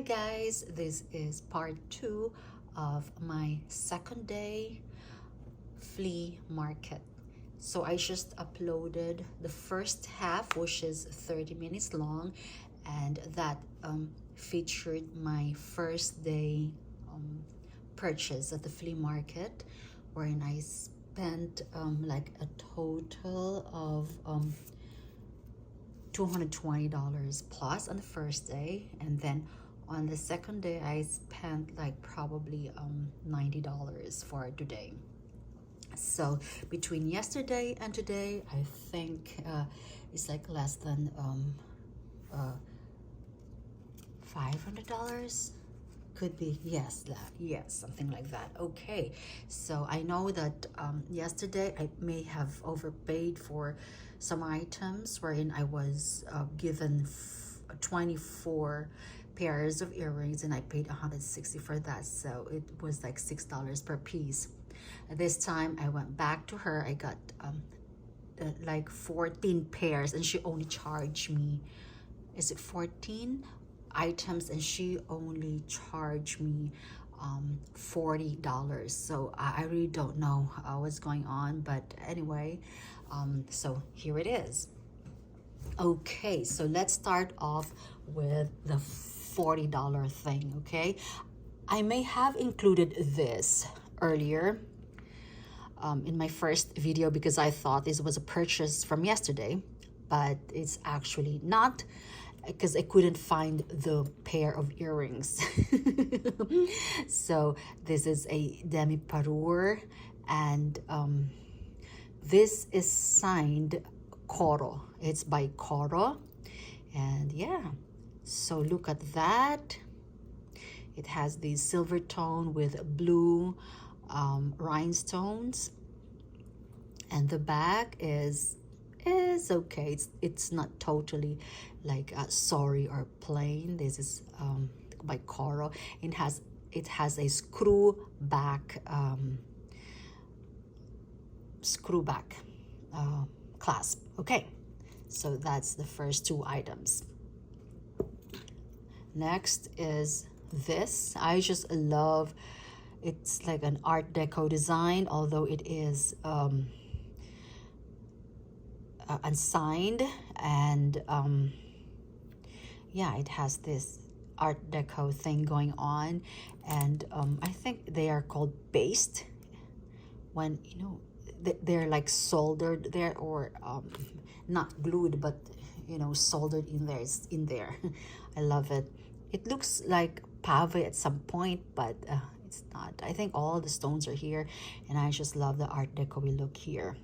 Hi guys, this is part 2 of my second day flea market. So I just uploaded the first half, which is 30 minutes long, and that featured my first day purchase at the flea market, wherein I spent like a total of $220 plus on the first day, and then on the second day I spent like probably $90 for today. So between yesterday and today, I think it's like less than $500. Could be, yes, that, yes, something like that. Okay, so I know that yesterday I may have overpaid for some items, wherein I was given 24 pairs of earrings and I paid 160 for that, so it was like $6 per piece. This time I went back to her. I got like 14 pairs and she only charged me, is it 14 items, and she only charged me $40. So I really don't know what's going on, but anyway, so here it is. Okay, so let's start off with the $40 thing. Okay, I may have included this earlier in my first video because I thought this was a purchase from yesterday, but it's actually not, because I couldn't find the pair of earrings. So this is a demi parure, and this is signed Coro. It's by Coro, and yeah, so look at that. It has the silver tone with blue rhinestones, and the back is okay. It's not totally like sorry or plain. This is by Coro. It has a screw back clasp. Okay, so that's the first two items. Next is this. I just love, it's like an art deco design, although it is unsigned, and yeah, it has this art deco thing going on, and I think they are called based, when you know they're like soldered there, or not glued, but you know, soldered in there. It's in there. I love it. It looks like pave at some point, but it's not. I think all the stones are here, and I just love the art deco look here.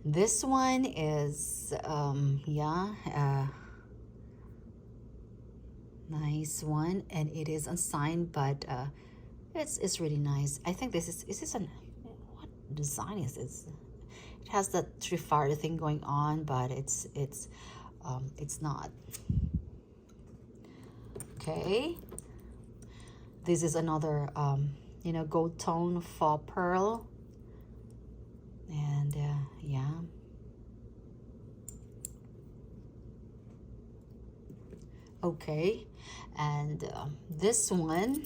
This one is nice one, and it is unsigned, but it's really nice. I think this is an, what design is this? It has that trifara thing going on, but it's not. Okay, this is another you know, gold tone faux pearl, and yeah, okay, and this one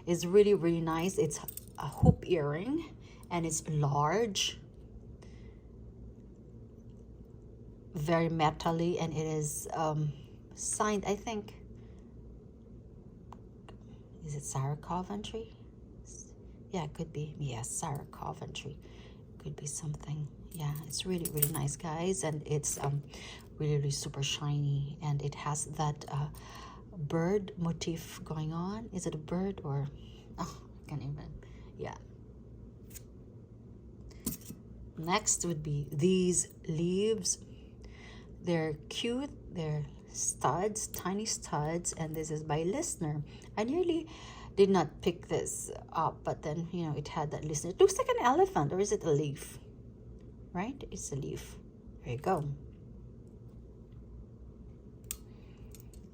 is really nice. It's a hoop earring, and it's large, very metally, and it is signed, I think, is it Sarah Coventry? Yeah, it could be. Yes, Sarah Coventry. Could be something. Yeah, it's really nice, guys, and it's really super shiny, and it has that bird motif going on. Is it a bird, or oh, I can't even. Yeah. Next would be these leaves. They're cute. They're studs, tiny studs, and this is by Listener. I nearly did not pick this up, but then, you know, it had that Listener. It looks like an elephant, or is it a leaf? Right? It's a leaf. There you go.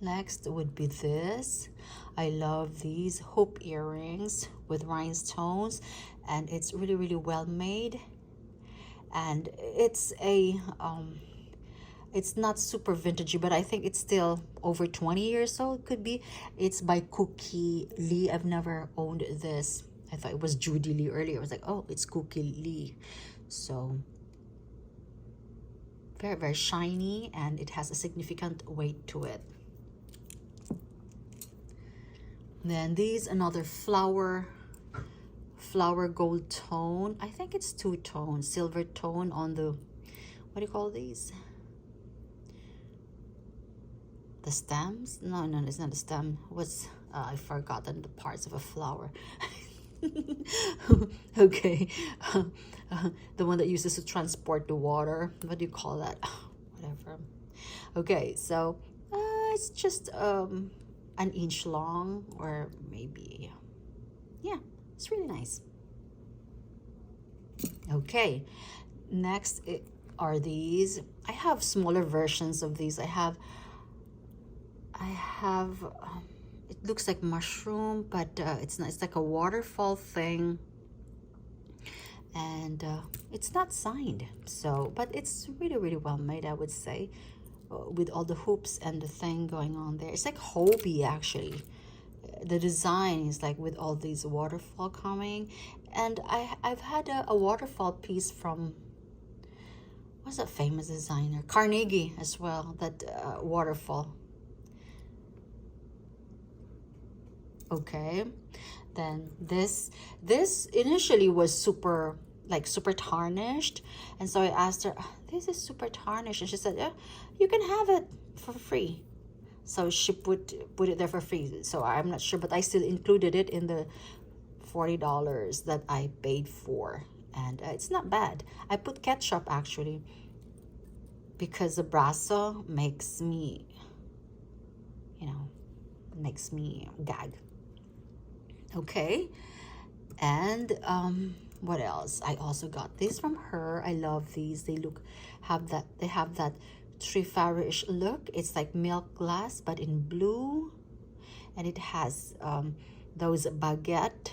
Next would be this. I love these hoop earrings with rhinestones, and it's really well made, and it's a It's not super vintagey, but I think it's still over 20 years old, could be. It's by Cookie Lee. I've never owned this. I thought it was Judy Lee earlier. I was like, oh, it's Cookie Lee. So very, very shiny, and it has a significant weight to it. Then these, another flower gold tone. I think it's two-tone, silver tone on the, what do you call these? The stems? No, it's not a stem. What's, I've forgotten the parts of a flower. Okay. The one that uses to transport the water. What do you call that? Whatever. Okay, so it's just an inch long, or maybe, yeah, it's really nice. Okay, next are these. I have smaller versions of these. I have it looks like mushroom, but it's not. It's like a waterfall thing, and it's not signed. So, but it's really, really well made, I would say, with all the hoops and the thing going on there. It's like Hobie, actually. The design is like with all these waterfall coming, and I've had a waterfall piece from, what's that famous designer, Carnegie, as well. That waterfall. Okay, then this initially was super tarnished, and so I asked her, this is super tarnished, and she said, yeah, you can have it for free. So she put it there for free. So I'm not sure, but I still included it in the $40 that I paid for, and it's not bad. I put ketchup, actually, because the brasso makes me, makes me gag. Okay, and what else? I also got this from her. I love these. They have that Trifarish look. It's like milk glass, but in blue, and it has those baguette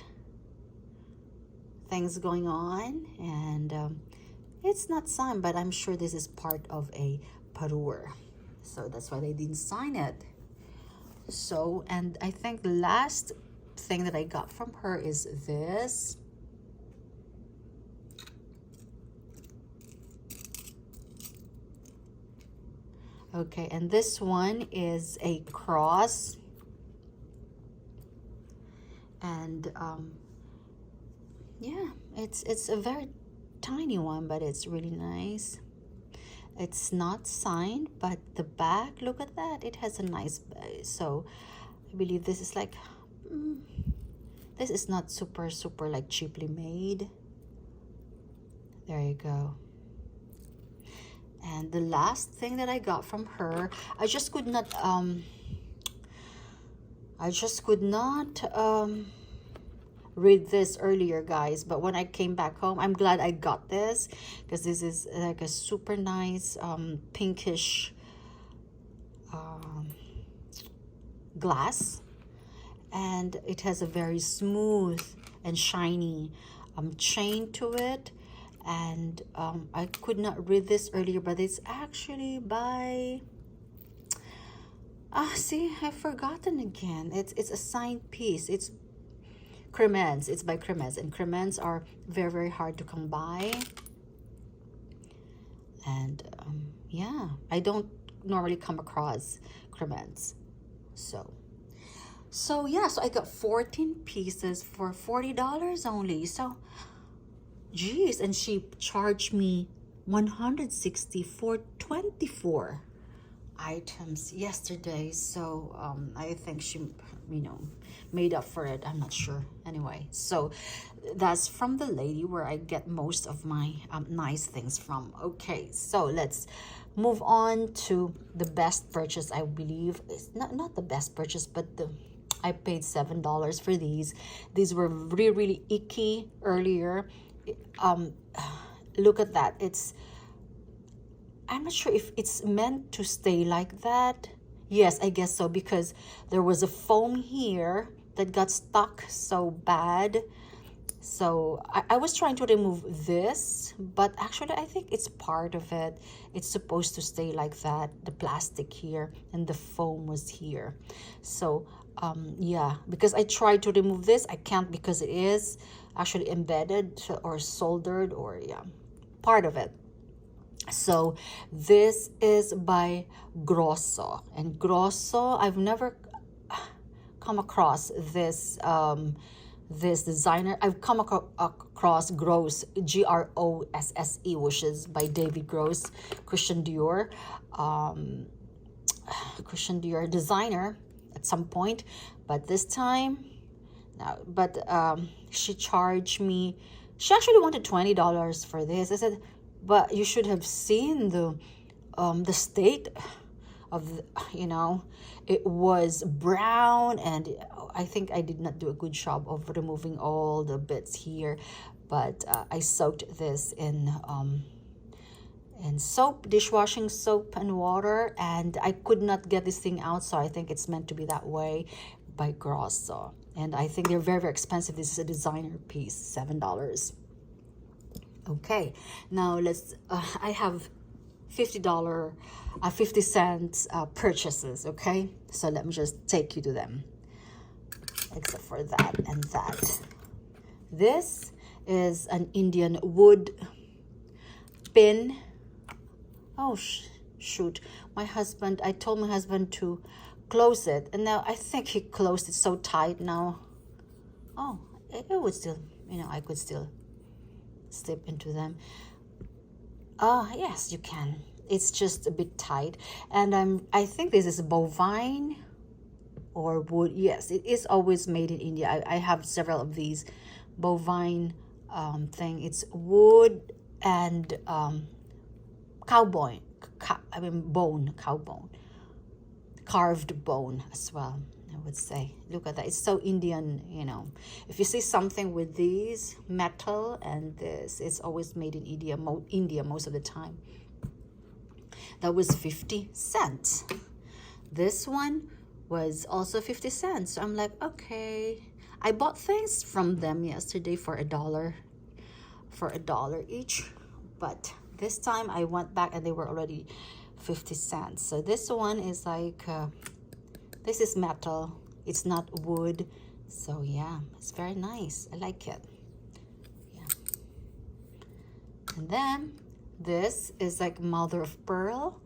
things going on, and it's not signed, but I'm sure this is part of a parure, so that's why they didn't sign it. So, and I think the last thing that I got from her is this. Okay, and this one is a cross, and yeah, it's a very tiny one, but it's really nice. It's not signed, but the back, look at that, it has a nice base. So I believe this is like this is not super like cheaply made. There you go. And the last thing that I got from her, I just could not read this earlier, guys, but when I came back home, I'm glad I got this, because this is like a super nice pinkish glass, and it has a very smooth and shiny chain to it. And I could not read this earlier, but it's actually by see, I've forgotten again. It's a signed piece. It's Cremens. It's by Cremens, and Cremens are very, very hard to come by. And yeah, I don't normally come across Cremens. So yeah, so I got 14 pieces for $40 only. So geez, and she charged me $160 for 24 items yesterday. So I think she made up for it. I'm not sure. Anyway, so that's from the lady where I get most of my nice things from. Okay, so let's move on to the best purchase. I believe it's not the best purchase, but I paid $7 for these. These were really, really icky earlier. Look at that. I'm not sure if it's meant to stay like that. Yes, I guess so, because there was a foam here that got stuck so bad, So I was trying to remove this, but actually I think it's part of it. It's supposed to stay like that, the plastic here and the foam was here. So yeah, because I tried to remove this, I can't because it is actually embedded or soldered, or yeah, part of it. So this is by Grosso, and Grosso, I've never come across this this designer. I've come across Gross, Grosse, which is by David Gross, Christian Dior, Christian Dior designer at some point, but this time, no. But she charged me. She actually wanted $20 for this. I said, but you should have seen the state of you know, it was brown, and I think I did not do a good job of removing all the bits here, but I soaked this in soap, dishwashing soap and water, and I could not get this thing out, so I think it's meant to be that way by Grosso. And I think they're very, very expensive. This is a designer piece, $7. Okay, now let's I have $50 50 cents purchases. Okay, so let me just take you to them, except for that and that. This is an Indian wood pin. Oh shoot, my husband, I told my husband to close it, and now I think he closed it so tight now. Oh, it would still, you know, I could still slip into them. Yes, you can. It's just a bit tight, and I think this is bovine or wood. Yes, it is always made in India. I have several of these bovine thing. It's wood and cow bone, cow bone, carved bone as well, I would say. Look at that. It's so Indian, you know. If you see something with these metal and this, it's always made in India most of the time. That was 50 cents. This one was also 50 cents. So I'm like, okay. I bought things from them yesterday for $1, each. But this time I went back and they were already 50 cents. So this one is like, this is metal. It's not wood. So yeah, it's very nice. I like it. Yeah. And then this is like mother of pearl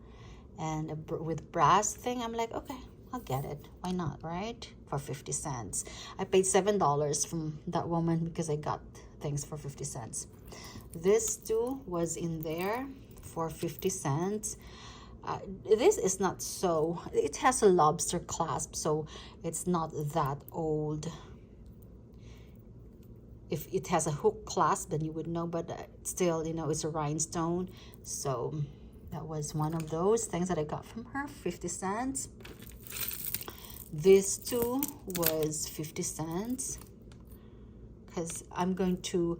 and with brass thing. I'm like, okay, I'll get it. Why not, right? For 50 cents. I paid $7 from that woman because I got things for 50 cents. This too was in there for 50 cents. This is not so, it has a lobster clasp, so it's not that old. If it has a hook clasp, then you would know, but still, you know, it's a rhinestone. So that was one of those things that I got from her, 50 cents. This too was 50 cents because I'm going to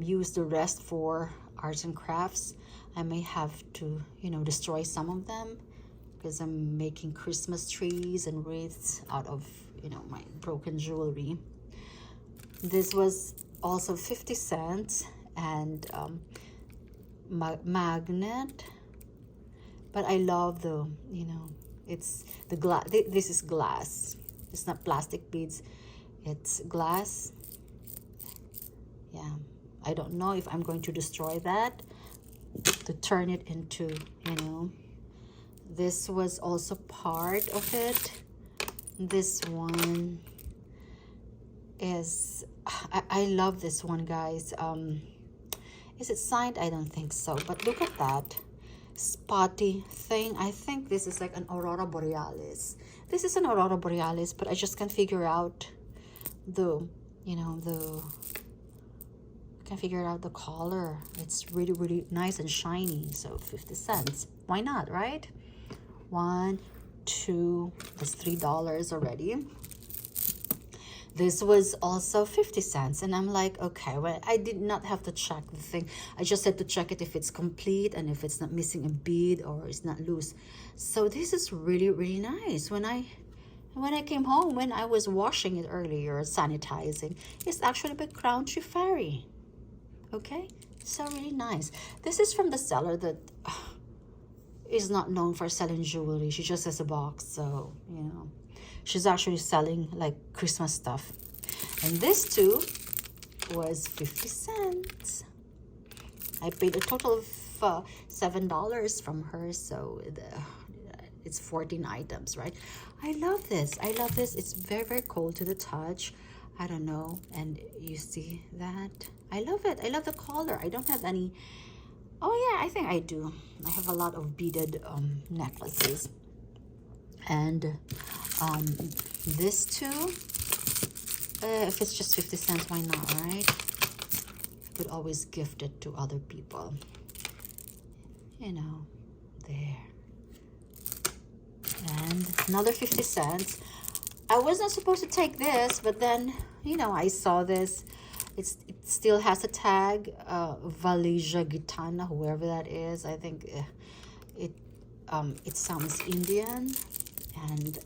use the rest for arts and crafts. I may have to, you know, destroy some of them because I'm making Christmas trees and wreaths out of, you know, my broken jewelry. This was also 50 cents and magnet, but I love the, you know, it's the glass. This is glass. It's not plastic beads. It's glass. Yeah, I don't know if I'm going to destroy that to turn it into, you know. This was also part of it. This one is, I love this one, guys. Is it signed? I don't think so, but look at that spotty thing. I think this is like an aurora borealis. This is an aurora borealis, but I just can't figure out the, you know, can't figure out the color. It's really, really nice and shiny. So 50 cents. Why not, right? 1, 2, that's $3 already. This was also 50 cents. And I'm like, okay, well, I did not have to check the thing. I just had to check it if it's complete and if it's not missing a bead or it's not loose. So this is really, really nice. When I And when I came home, when I was washing it earlier, sanitizing, it's actually by Country Fairy. Okay, so really nice. This is from the seller that is not known for selling jewelry. She just has a box, so you know, she's actually selling like Christmas stuff. And this too was 50 cents. I paid a total of $7 from her, so it's 14 items, right? I love this. I love this. It's very, very cold to the touch. I don't know, and you see that? I love it. I love the color. I don't have any. Oh yeah, I think I do. I have a lot of beaded necklaces. And this too, if it's just 50 cents, why not, right? I could always gift it to other people. You know, there. And another 50 cents. I was not supposed to take this, but then, you know, I saw this. It still has a tag, Valija Gitana, whoever that is. I think it sounds Indian, and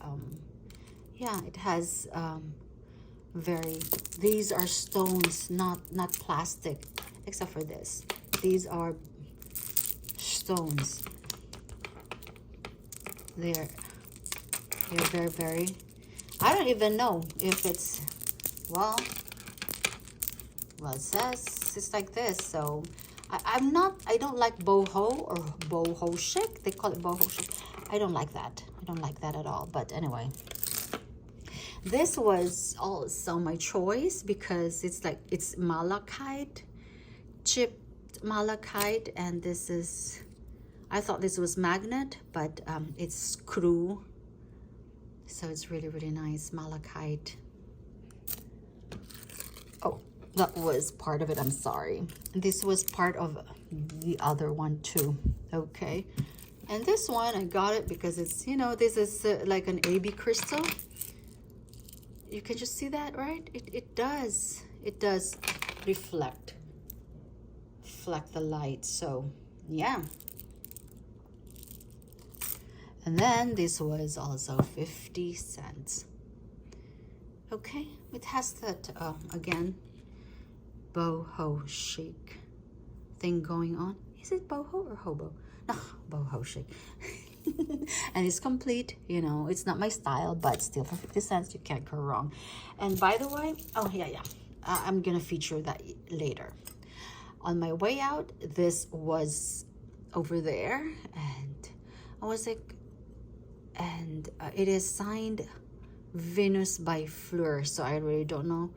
yeah, it has these are stones, not plastic, except for this. These are stones. They're very, very, I don't even know if it's, well, it says it's like this. So I don't like boho or boho chic. They call it boho chic. I don't like that. I don't like that at all. But anyway, this was also my choice because it's malachite, chipped malachite, and this is, I thought this was magnet, but it's screw. So it's really, really nice malachite. Oh, that was part of it. I'm sorry. This was part of the other one too. Okay. And this one, I got it because it's, you know, this is like an AB crystal. You can just see that, right? It does reflect the light. So yeah. And then this was also 50 cents. Okay, it has that again, boho chic thing going on. Is it boho or hobo? No, boho chic. And it's complete, you know, it's not my style, but still for 50 cents, you can't go wrong. And by the way, oh yeah, I'm gonna feature that later. On my way out, this was over there, and I was like, and it is signed Venus by Fleur, so I really don't know.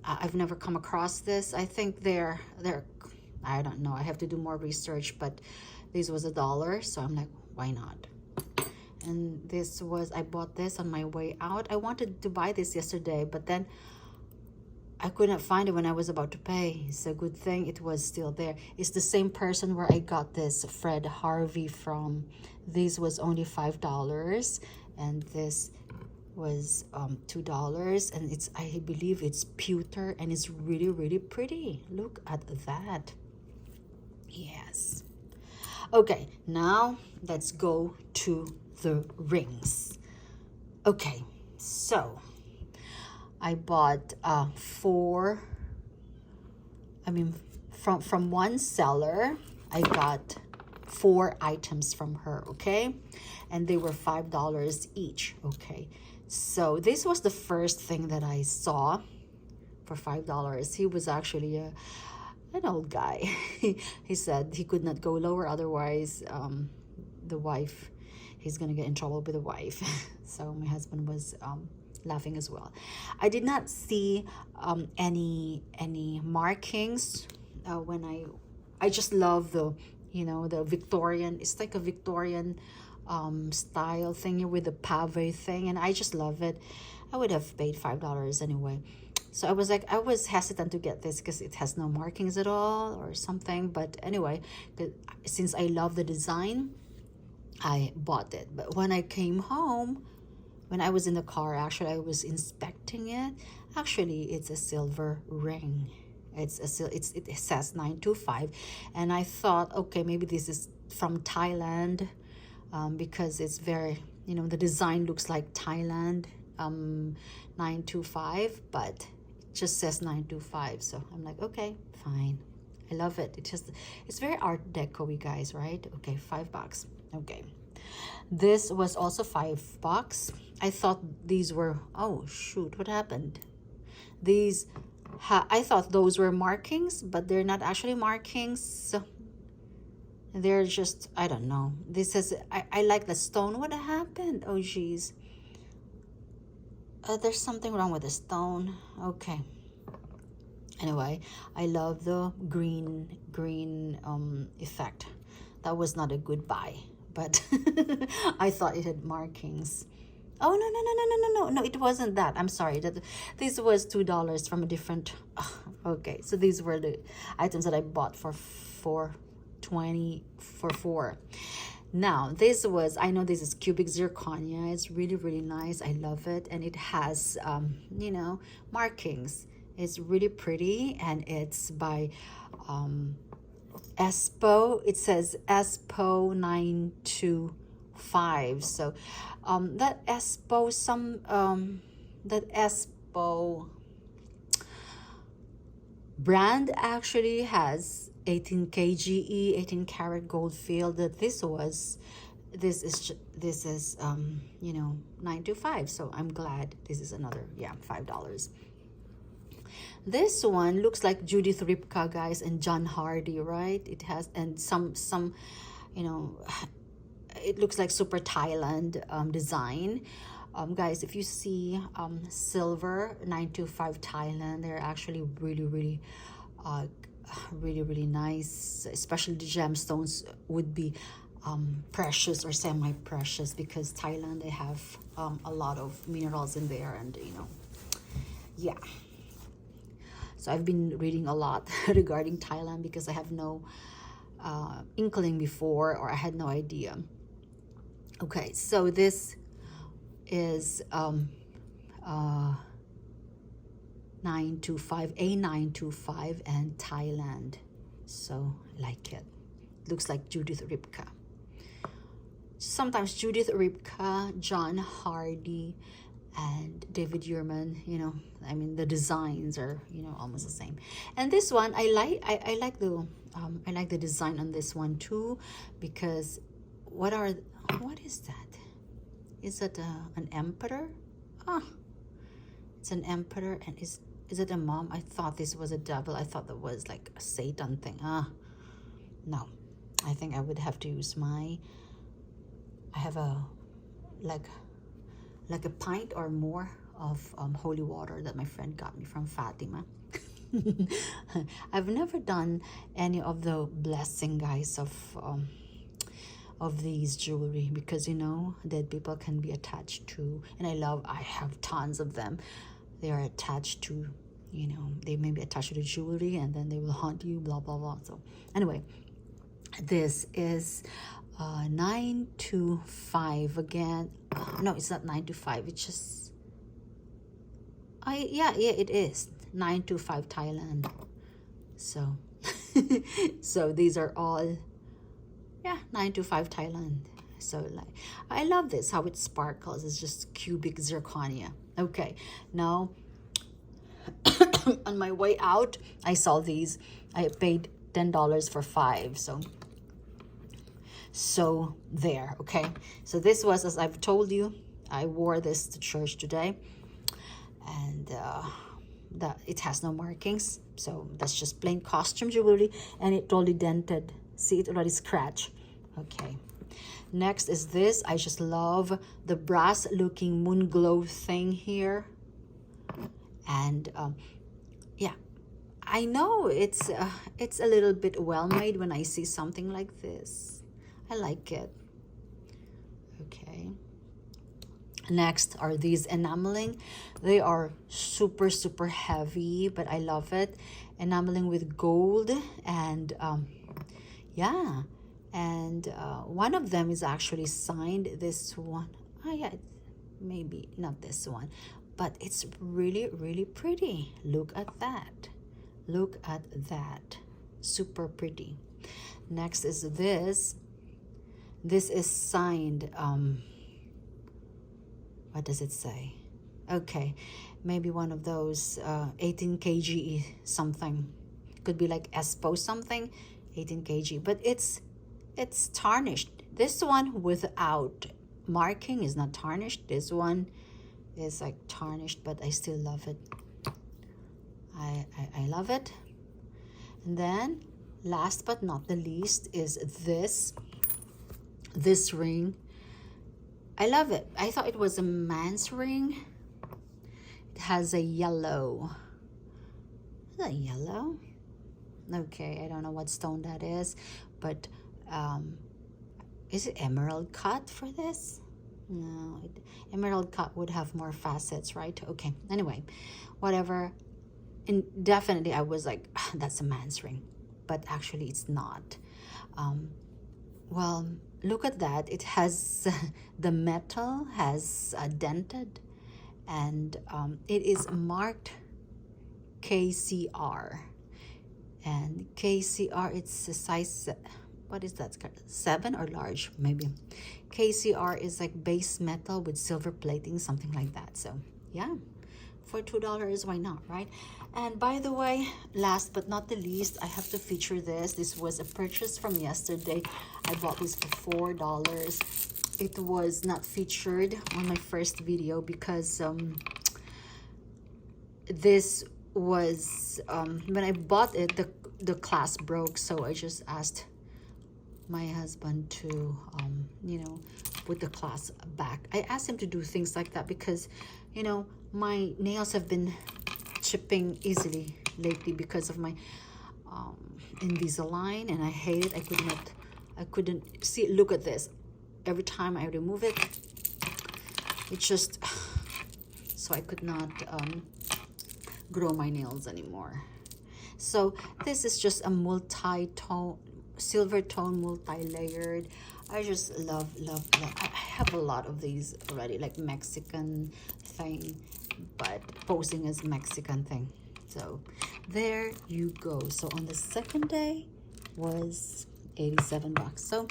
I've never come across this. I think they're I don't know, I have to do more research, but this was $1, so I'm like, why not? And this was, I bought this on my way out. I wanted to buy this yesterday, but then I couldn't find it when I was about to pay. It's a good thing it was still there. It's the same person where I got this Fred Harvey from. This was only $5, and this was $2, and it's, I believe it's pewter, and it's really, really pretty. Look at that. Yes. Okay, now let's go to the rings. Okay, so I bought from one seller, I got 4 items from her, okay? And they were $5 each, okay? So this was the first thing that I saw for $5. He was actually an old guy. He said he could not go lower, otherwise the wife, he's gonna get in trouble with the wife. So my husband was laughing as well. I did not see any markings when I just love the, you know, the Victorian, it's like a Victorian style thing with the pave thing, and I just love it. I would have paid $5 anyway. So I was like, I was hesitant to get this because it has no markings at all or something, but anyway, since I love the design, I bought it. But when I came home, when I was in the car, actually I was inspecting it. Actually, it's a silver ring. It says 925, and I thought, okay, maybe this is from Thailand, because it's very, you know, the design looks like Thailand 925, but it just says 925. So I'm like, okay, fine. I love it. It's very art deco-y, guys, right? Okay, $5. Okay. This was also $5. I thought these were, oh shoot, what happened? These, I thought those were markings, but they're not actually markings. So they're just, I don't know. This is, I like the stone. What happened? Oh geez. There's something wrong with the stone. Okay. Anyway, I love the green effect. That was not a good buy, but I thought it had markings. Oh, no, it wasn't that. I'm sorry. This was $2 from a different. Okay, so these were the items that I bought for $4.20 for 4. Now, this was, I know this is cubic zirconia. It's really, really nice. I love it. And it has, you know, markings. It's really pretty, and it's by Espo. It says Espo 925. So that Espo, that Espo brand actually has 18 kge, 18 karat gold field. That this is you know, 925. So I'm glad this is another, yeah, $5. This one looks like Judith Ripka, guys, and John Hardy, right? It has, and some you know, it looks like super Thailand design. Guys, if you see silver 925 Thailand, they're actually really, really really nice. Especially the gemstones would be precious or semi-precious, because Thailand, they have a lot of minerals in there, and you know, yeah. So I've been reading a lot regarding Thailand, because I have no inkling before, or I had no idea. Okay, so this is 925, A925, and Thailand. So I like it. Looks like Judith Ripka. Sometimes Judith Ripka, John Hardy, and David Yurman, you know, I mean, the designs are, you know, almost the same. And this one, I like the I like the design on this one too, because what is that? Is it an emperor? It's an emperor. And is it a mom? I thought this was a devil. I thought that was like a Satan thing. No, I think I would have to use I have a like a pint or more of holy water that my friend got me from Fatima. I've never done any of the blessing, guys, of these jewelry, because you know, dead people can be attached to, and I have tons of them. They are attached to, you know, they may be attached to the jewelry, and then they will haunt you, blah blah blah. So anyway, this is 925 again. No, it's not 925. It's just yeah, it is 925 Thailand. So so these are all, yeah, 925 Thailand. So like, I love this, how it sparkles. It's just cubic zirconia. Okay, now on my way out, I saw these. I paid $10 for 5. So there. Okay, so this was, as I've told you, I wore this to church today, and that it has no markings, so that's just plain costume jewelry, and it already dented. See, it already scratched. Okay, next is this. I just love the brass looking moon glow thing here, and yeah, I know it's a little bit well made when I see something like this. I like it. Okay. Next are these enameling. They are super heavy, but I love it. Enameling with gold, and yeah, and one of them is actually signed. This one, oh yeah, maybe not this one, but it's really pretty. Look at that. Look at that. Super pretty. Next is this. This is signed What does it say? Okay, maybe one of those 18 kg something. Could be like Espo something, 18 kg. But it's tarnished. This one without marking is not tarnished. This one is like tarnished, but I still love it. I love it. And then last but not the least is this ring. I love it. I thought it was a man's ring. It has a yellow. Is that yellow? Okay, I don't know what stone that is, but is it emerald cut for this? No, emerald cut would have more facets, right? Okay, anyway, whatever. And definitely I was like, "Ah, that's a man's ring," but actually it's not. Well, look at that. It has the metal has dented, and it is marked KCR. And KCR, it's a size, what is that, 7 or large maybe. KCR is like base metal with silver plating, something like that. So yeah, for $2, why not, right? And by the way, last but not the least, I have to feature this. This was a purchase from yesterday. I bought this for $4. It was not featured on my first video because this was when I bought it, the class broke, so I just asked my husband to you know, put the class back. I asked him to do things like that because, you know, my nails have been chipping easily lately because of my Invisalign, and I hate it. I couldn't see. Look at this. Every time I remove it, it just, so I could not grow my nails anymore. So this is just a multi-tone, silver tone, multi-layered. I just love. I have a lot of these already, like Mexican thing, but posing as Mexican thing. So there you go. So on the second day was $87. So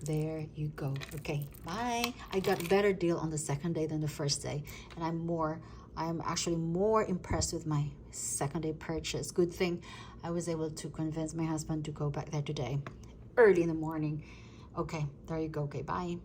there you go. Okay, bye. I got better deal on the second day than the first day, and I'm actually more impressed with my second day purchase. Good thing I was able to convince my husband to go back there today early in the morning. Okay, there you go. Okay, bye.